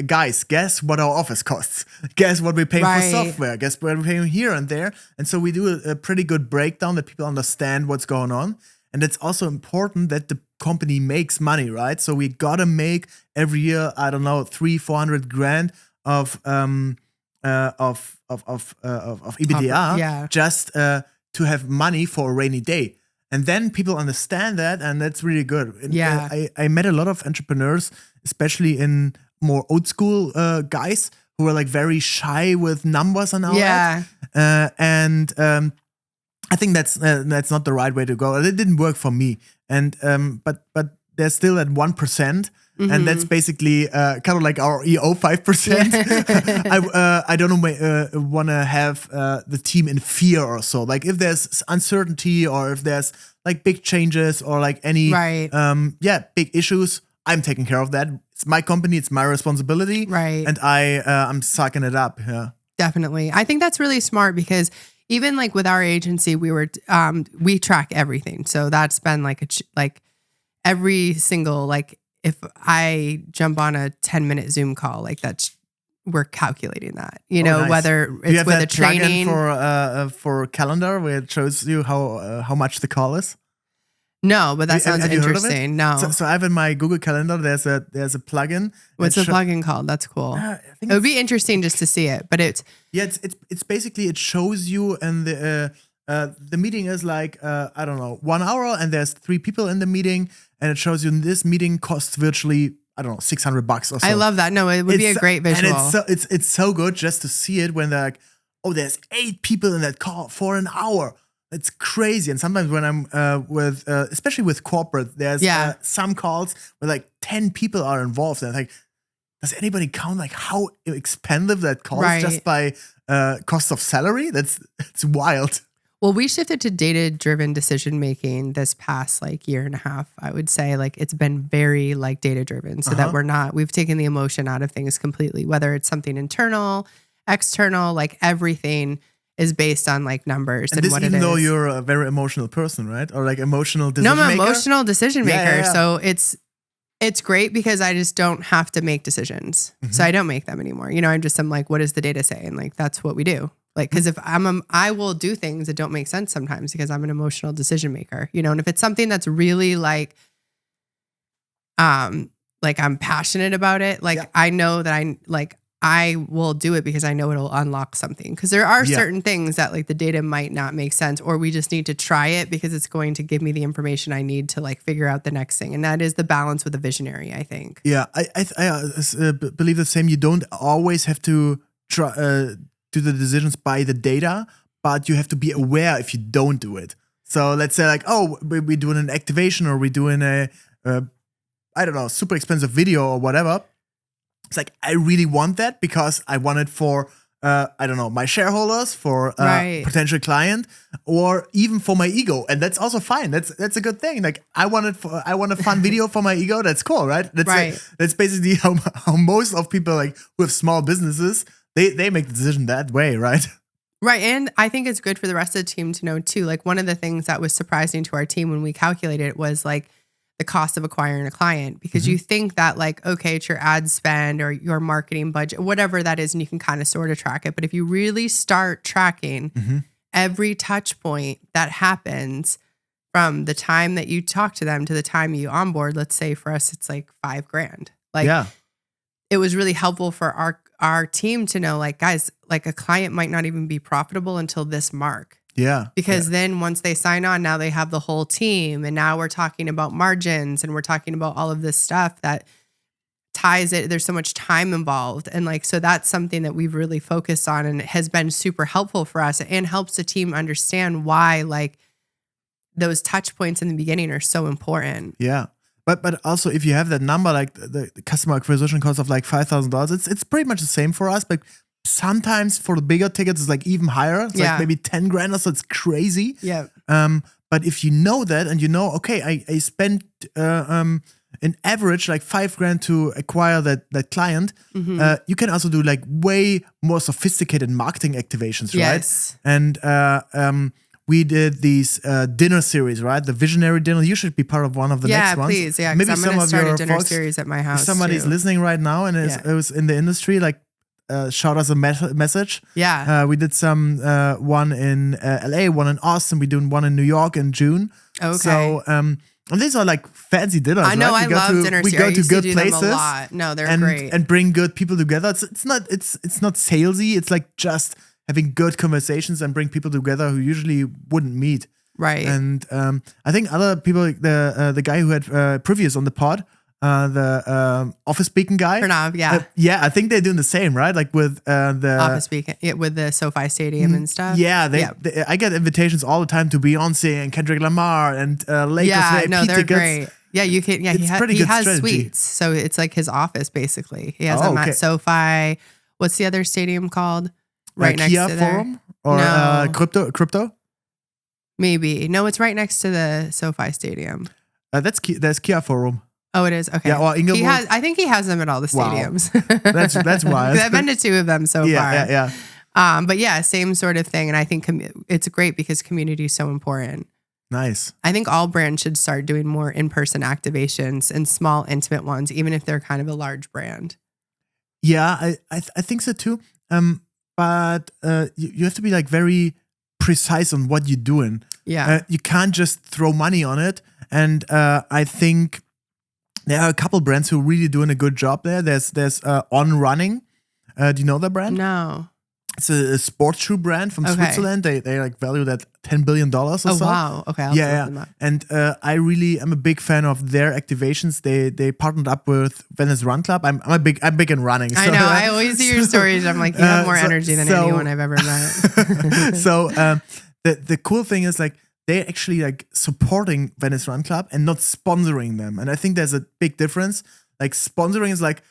guys, guess what our office costs. Guess what we're paying for software. Guess what we're paying here and there. And so we do a pretty good breakdown that people understand what's going on. And it's also important that the company makes money, right? So we gotta make every year, I don't know, 300-400 grand of EBITDA, just to have money for a rainy day. And then people understand that, and that's really good. And, I met a lot of entrepreneurs, especially in more old school guys who are like very shy with numbers and all that. And I think that's not the right way to go. It didn't work for me. And but they're still at 1%. And that's basically kind of like our EO 5%. I don't want to have the team in fear or so. Like if there's uncertainty or if there's like big changes or like any big issues, I'm taking care of that. It's my company. It's my responsibility. Right. And I'm sucking it up. Yeah. Definitely. I think that's really smart because even like with our agency, we track everything. So that's been like every single, like, if I jump on a 10-minute Zoom call, like we're calculating that, nice. Whether it's with a training for calendar where it shows you how much the call is. No, but that sounds interesting. No, so I have in my Google Calendar. There's a plugin. What's the plugin called? That's cool. It would be interesting just to see it, but it's basically it shows you and the meeting is like I don't know 1 hour and there's 3 people in the meeting. And it shows you this meeting costs virtually, I don't know, $600 or so. I love that. No, it would be a great visual. And it's so good just to see it when they're like, oh, there's 8 people in that call for an hour. It's crazy. And sometimes when I'm with, especially with corporate, there's some calls where like 10 people are involved. And like, does anybody count like how expensive that costs Right. just by cost of salary? It's wild. Well, we shifted to data-driven decision making this past like year and a half. I would say like it's been very like data-driven, so that we've taken the emotion out of things completely. Whether it's something internal, external, like everything is based on like numbers and this what it is. Even though you're a very emotional person, right? Or like emotional decision No, I'm maker. an emotional decision maker. Yeah. So it's great because I just don't have to make decisions. So I don't make them anymore. You know, I'm like, what does the data say? And like, that's what we do. Like, because if I will do things that don't make sense sometimes because I'm an emotional decision maker, you know, and if it's something that's really like I'm passionate about it, like I know that I will do it because I know it'll unlock something. Because there are certain things that like the data might not make sense, or we just need to try it because it's going to give me the information I need to like figure out the next thing. And that is the balance with a visionary, I think. Yeah, I believe the same. You don't always have to try do the decisions by the data, but you have to be aware if you don't do it. So let's say like, oh, we're doing an activation or we're doing a I don't know, super expensive video or whatever. It's like, I really want that because I want it for, I don't know, my shareholders, for a potential client, or even for my ego. And that's also fine. That's a good thing. Like, I want a fun video for my ego. That's cool, right? That's basically how most of people like who have small businesses, they make the decision that way, right? Right. And I think it's good for the rest of the team to know too. Like, one of the things that was surprising to our team when we calculated it was like the cost of acquiring a client, because you think that like, okay, it's your ad spend or your marketing budget, whatever that is, and you can kind of sort of track it. But if you really start tracking every touch point that happens from the time that you talk to them to the time you onboard, let's say for us, it's like $5,000. Like, it was really helpful for our team to know, like, guys, like a client might not even be profitable until this mark. Yeah. Because then once they sign on, now they have the whole team. And now we're talking about margins and we're talking about all of this stuff that ties it. There's so much time involved. And like, so that's something that we've really focused on, and it has been super helpful for us and helps the team understand why like those touch points in the beginning are so important. Yeah. But also, if you have that number, like the customer acquisition cost of like $5,000, it's pretty much the same for us. But sometimes for the bigger tickets, it's like even higher. It's like maybe $10,000 or so. It's crazy. Yeah. But if you know that and you know, okay, I spent an average like $5,000 to acquire that client, you can also do like way more sophisticated marketing activations, yes. right? And we did these dinner series, right? The Visionary Dinner. You should be part of one of the next ones. Please. Yeah, maybe I'm some going to of start your a dinner folks, series at my house. if somebody's listening right now and is in the industry, like shout us a message. Yeah. We did some one in LA, one in Austin. We're doing one in New York in June. Okay. So and these are like fancy dinners. I know, right? I love dinner series. We go to good do places. Them a lot. No, they're great. And bring good people together. It's not salesy. It's like just having good conversations and bring people together who usually wouldn't meet. Right. And I think other people, the guy who had previous on the pod, the office speaking guy. Pranav, yeah, I think they're doing the same, right? Like with the office speaking, with the SoFi Stadium and stuff. Yeah, they, I get invitations all the time to Beyonce and Kendrick Lamar and Lakers. Yeah, no, they're tickets. Great. Yeah, you can. Yeah, he has strategy. suites, so it's like his office basically. He has them at SoFi. What's the other stadium called? Right next Kia to Forum or no. Crypto. Maybe no, it's right next to the SoFi Stadium. There's Kia Forum. Oh, it is? Okay. Yeah, or Inglewood. I think he has them at all the stadiums. Wow. That's wild. I've been to 2 of them so far. Yeah. But yeah, same sort of thing. And I think it's great because community is so important. Nice. I think all brands should start doing more in-person activations and small, intimate ones, even if they're kind of a large brand. Yeah, I think so too. But you have to be like very precise on what you're doing. Yeah. You can't just throw money on it. And I think there are a couple brands who are really doing a good job there. There's On Running. Do you know that brand? No. It's a sports shoe brand from Switzerland. They like valued at $10 billion or so. Oh wow! Okay, I'll look them up. And I really am a big fan of their activations. They partnered up with Venice Run Club. I'm big in running. So, I know. I always see your stories. I'm like, you have more energy than anyone I've ever met. So the cool thing is like they're actually like supporting Venice Run Club and not sponsoring them. And I think there's a big difference. Like sponsoring is like,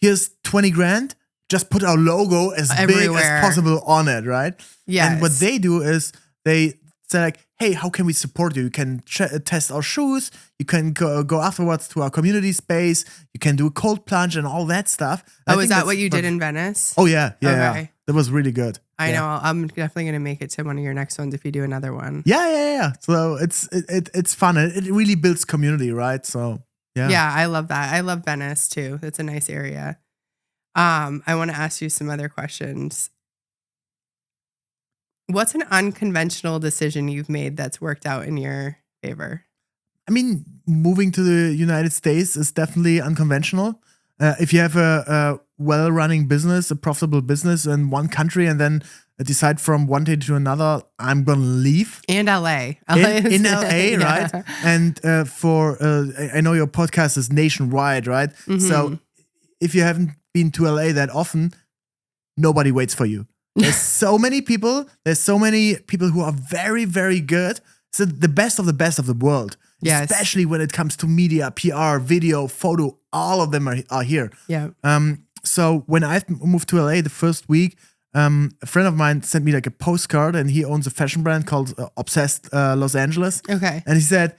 here's 20 grand, just put our logo as Everywhere. big as possible on it, right? Yes. And what they do is they say like, hey, how can we support you? You can test our shoes. You can go afterwards to our community space. You can do a cold plunge and all that stuff. Oh, is that what you did in Venice? Oh, yeah. Okay. That was really good. I know. I'm definitely going to make it to one of your next ones if you do another one. Yeah. So it's fun. It really builds community, right? So, yeah. Yeah, I love that. I love Venice too. It's a nice area. I want to ask you some other questions. What's an unconventional decision you've made that's worked out in your favor? I mean, moving to the United States is definitely unconventional. If you have a well-running business, a profitable business in one country, and then decide from one day to another, I'm gonna leave. And LA. In LA, right? And I know your podcast is nationwide, right? Mm-hmm. So if you haven't been to LA that often, nobody waits for you. There's so many people. There's so many people who are very, very good. So the best of the world. Yes. Especially when it comes to media, PR, video, photo, all of them are here. Yeah. So when I moved to LA the first week, a friend of mine sent me like a postcard, and he owns a fashion brand called Obsessed Los Angeles. Okay. And he said,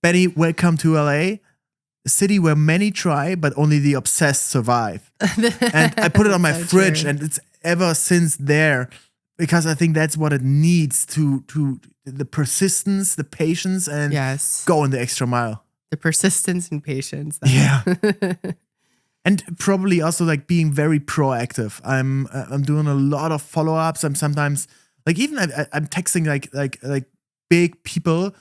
Benny, welcome to LA, a city where many try, but only the obsessed survive. And I put it on my fridge, and it's ever since there, because I think that's what it needs to the persistence, the patience, and go the extra mile. The persistence and patience. Yeah. And probably also like being very proactive. I'm doing a lot of follow-ups. I'm sometimes like I'm texting like big people,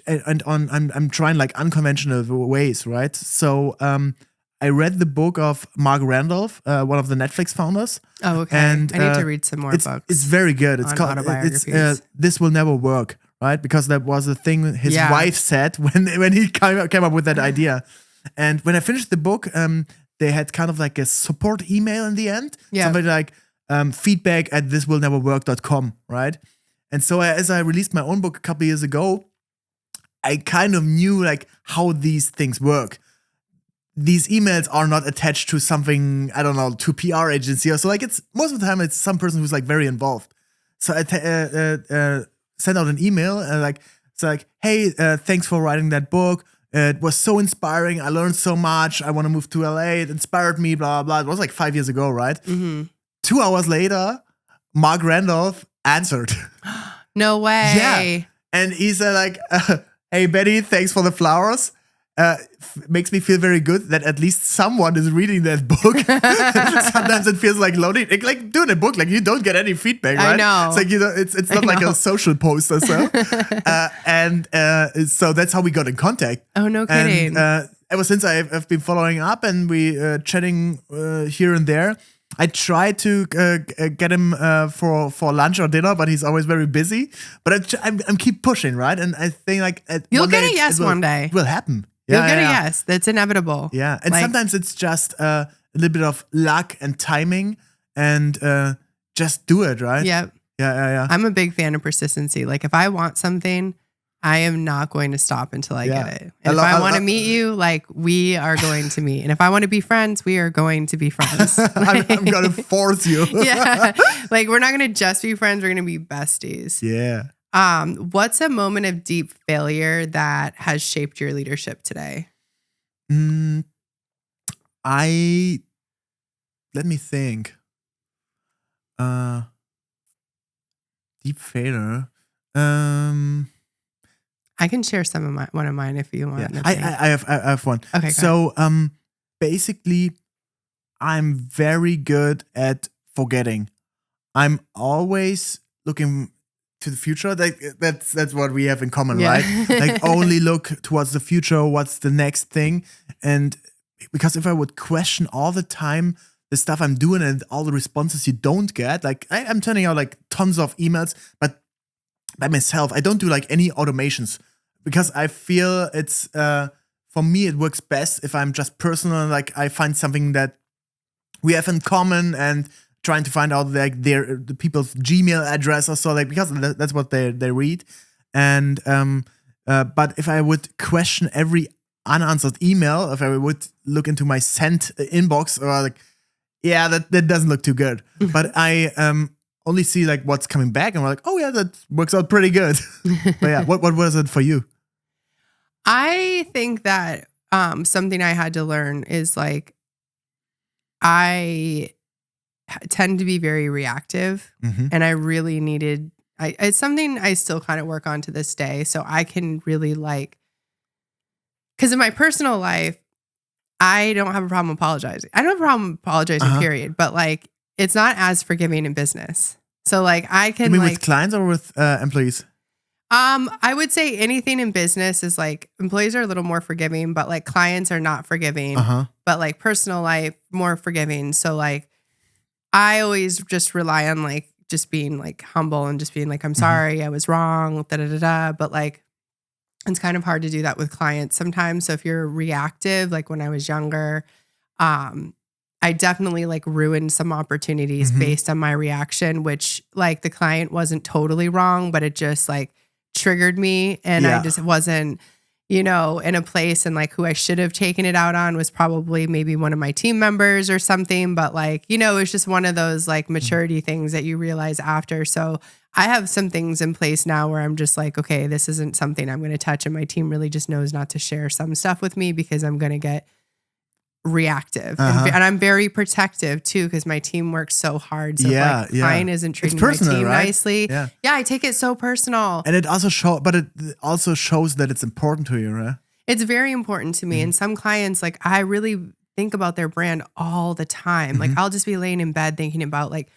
and I'm trying like unconventional ways, right? So I read the book of Mark Randolph, one of the Netflix founders. Oh, okay. And I need to read some more books. It's very good. It's called This Will Never Work, right? Because that was the thing his wife said when he came up with that idea. And when I finished the book, they had kind of like a support email in the end. Yeah. Something like feedback@thiswillneverwork.com, right? And so as I released my own book a couple years ago, I kind of knew like how these things work. These emails are not attached to something, I don't know, to PR agency or so. Like it's most of the time it's some person who's like very involved. So I sent out an email and it's like, hey, thanks for writing that book. It was so inspiring. I learned so much. I want to move to LA. It inspired me, blah, blah, blah. It was like 5 years ago, right? Mm-hmm. 2 hours later, Mark Randolph answered. No way. Yeah. And he said like, hey, Betty, thanks for the flowers. Makes me feel very good that at least someone is reading that book. Sometimes it feels like lonely. Like doing a book, like you don't get any feedback, right? I know. It's like, you know, it's not like a social post or so. So that's how we got in contact. Oh, no kidding. And ever since I've been following up and we chatting here and there. I tried to get him for lunch or dinner, but he's always very busy. But I'm keep pushing, right? And I think like you'll get a yes one day. It will happen. You'll get a yes. That's inevitable. Yeah, and sometimes it's just a little bit of luck and timing, and just do it, right? Yep. Yeah. I'm a big fan of persistency. Like if I want something, I am not going to stop until I get it. And if I want to meet you, like we are going to meet. And if I want to be friends, we are going to be friends. I'm going to force you. Yeah. Like we're not going to just be friends. We're going to be besties. Yeah. What's a moment of deep failure that has shaped your leadership today? Let me think. Deep failure. I can share one of mine if you want. Yeah. I have one. Okay. So basically, I'm very good at forgetting. I'm always looking to the future. That's what we have in common, right? Like only look towards the future. What's the next thing? And because if I would question all the time the stuff I'm doing and all the responses you don't get, like I'm turning out like tons of emails, but by myself, I don't do like any automations because I feel it's for me it works best if I'm just personal. Like I find something that we have in common and trying to find out like the people's Gmail address or so, like because that's what they read. And but if I would question every unanswered email, if I would look into my sent inbox, or like, yeah, that doesn't look too good. But I only see like what's coming back, and we're like, oh yeah, that works out pretty good. But yeah, what was it for you? I think that something I had to learn is like, I tend to be very reactive, and I really needed, it's something I still kind of work on to this day. So I can really like, because in my personal life, I don't have a problem apologizing. I don't have a problem apologizing, period. But like, it's not as forgiving in business. So like, I can, you mean like, with clients or with employees? I would say anything in business is like, employees are a little more forgiving, but like clients are not forgiving. But like personal life, more forgiving. So like, I always just rely on like just being like humble and just being like, I'm sorry, I was wrong, But like, it's kind of hard to do that with clients sometimes. So if you're reactive, like when I was younger, I definitely like ruined some opportunities based on my reaction, which like the client wasn't totally wrong, but it just like triggered me, and I just wasn't, in a place, and like who I should have taken it out on was probably maybe one of my team members or something. But like, it's just one of those like maturity things that you realize after. So I have some things in place now where I'm just like, okay, this isn't something I'm going to touch. And my team really just knows not to share some stuff with me because I'm going to get reactive. And I'm very protective too, because my team works so hard. So if like client isn't treating my team nicely. Yeah, I take it so personal. And it also shows that it's important to you, right? It's very important to me. And some clients, like I really think about their brand all the time. Like I'll just be laying in bed thinking about like,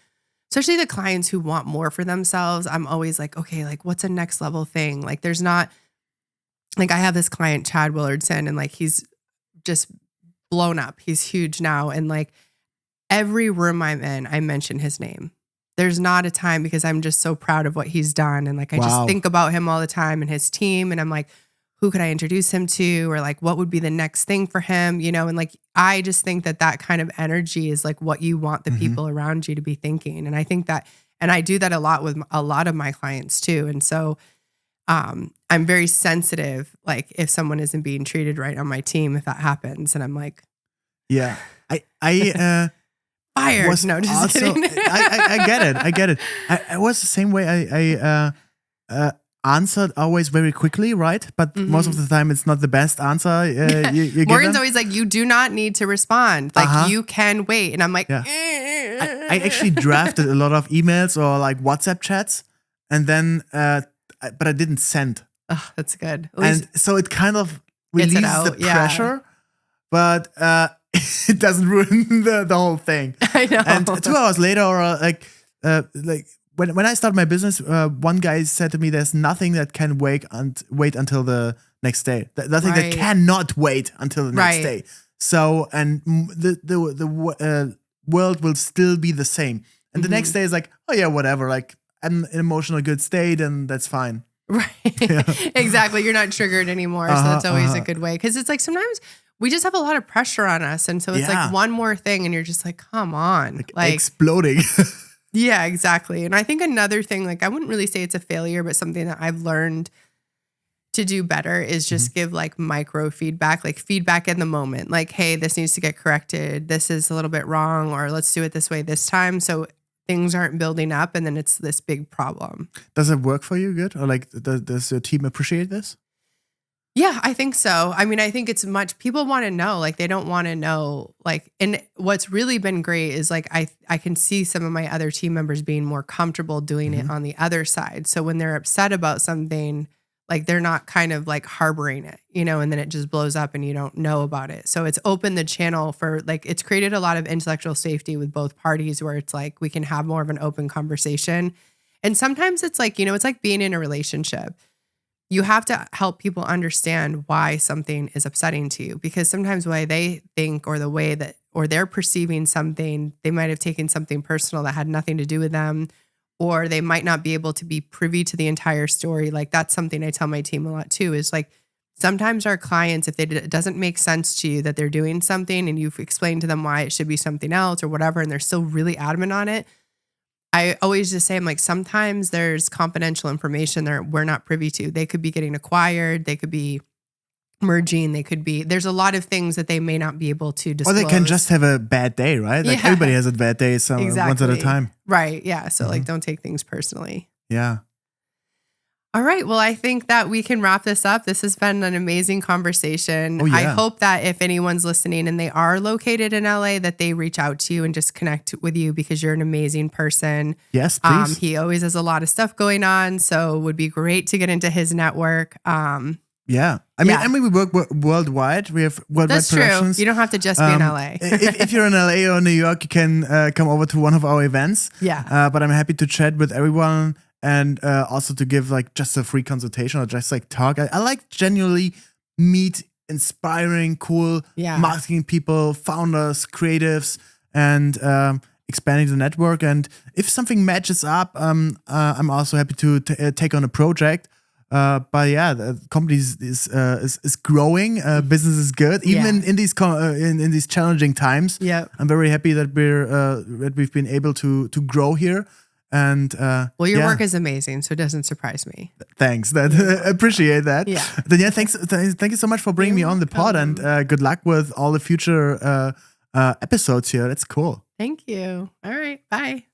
especially the clients who want more for themselves. I'm always like, okay, like what's a next level thing? Like there's not, like I have this client, Chad Willardson, and like he's just blown up. He's huge now. And like every room I'm in, I mention his name. There's not a time, because I'm just so proud of what he's done. And like, I just think about him all the time and his team. And I'm like, who could I introduce him to? Or like, what would be the next thing for him? And like, I just think that kind of energy is like what you want the people around you to be thinking. And I think that, and I do that a lot with a lot of my clients too. And so I'm very sensitive, like if someone isn't being treated right on my team, if that happens, and I'm like, yeah, I fired. No, just kidding. I get it. I was the same way. I answered always very quickly, right? But most of the time, it's not the best answer. You Morgan's always like, you do not need to respond. Like you can wait, and I'm like, I actually drafted a lot of emails or like WhatsApp chats, and then but I didn't send. Oh, that's good. And so it kind of relieves the pressure, but it doesn't ruin the whole thing. I know. And 2 hours later, or like when I started my business, one guy said to me, "There's nothing that can wait until the next day. Nothing that cannot wait until the next day." So, and the world will still be the same. And the next day is like, oh yeah, whatever. Like I'm in an emotional good state, and that's fine. Right. Yeah. Exactly. You're not triggered anymore. So that's always a good way. Because it's like sometimes we just have a lot of pressure on us. And so it's like one more thing, and you're just like, come on. Like exploding. Yeah, exactly. And I think another thing, like I wouldn't really say it's a failure, but something that I've learned to do better is just give like micro feedback, like feedback in the moment. Like, hey, this needs to get corrected. This is a little bit wrong, or let's do it this way this time. So things aren't building up, and then it's this big problem. Does it work for you good? Or like, does your team appreciate this? Yeah, I think so. I mean, I think it's much, people want to know, like they don't want to know, like, and what's really been great is like, I can see some of my other team members being more comfortable doing it on the other side. So when they're upset about something, like they're not kind of like harboring it, and then it just blows up and you don't know about it. So it's opened the channel for like, it's created a lot of intellectual safety with both parties, where it's like, we can have more of an open conversation. And sometimes it's like, it's like being in a relationship. You have to help people understand why something is upsetting to you, because sometimes the way they think, or the way that, or they're perceiving something, they might have taken something personal that had nothing to do with them, or they might not be able to be privy to the entire story. Like that's something I tell my team a lot too, is like sometimes our clients, if it doesn't make sense to you that they're doing something and you've explained to them why it should be something else or whatever, and they're still really adamant on it, I always just say, I'm like, sometimes there's confidential information that we're not privy to. They could be getting acquired. They could be merging. They could be, there's a lot of things that they may not be able to Or disclose. they can just have a bad day, right? Like everybody has a bad day once at a time. Right. Yeah. So like, don't take things personally. Yeah. All right. Well, I think that we can wrap this up. This has been an amazing conversation. I hope that if anyone's listening and they are located in LA, that they reach out to you and just connect with you because you're an amazing person. Yes, please. He always has a lot of stuff going on. So it would be great to get into his network. Yeah. I mean, we work worldwide. We have worldwide That's productions. True. You don't have to just be in LA. if you're in LA or New York, you can come over to one of our events. Yeah. But I'm happy to chat with everyone and also to give like just a free consultation or just like talk. I like genuinely meet inspiring, cool marketing people, founders, creatives, and expanding the network. And if something matches up, I'm also happy to take on a project. But yeah, the company is growing. Business is good, even in these in these challenging times. Yeah, I'm very happy that we've been able to grow here. And well, your work is amazing, so it doesn't surprise me. Thanks, appreciate that. Yeah, Danielle, thank you so much for bringing me on the pod, and good luck with all the future episodes here. That's cool. Thank you. All right, bye.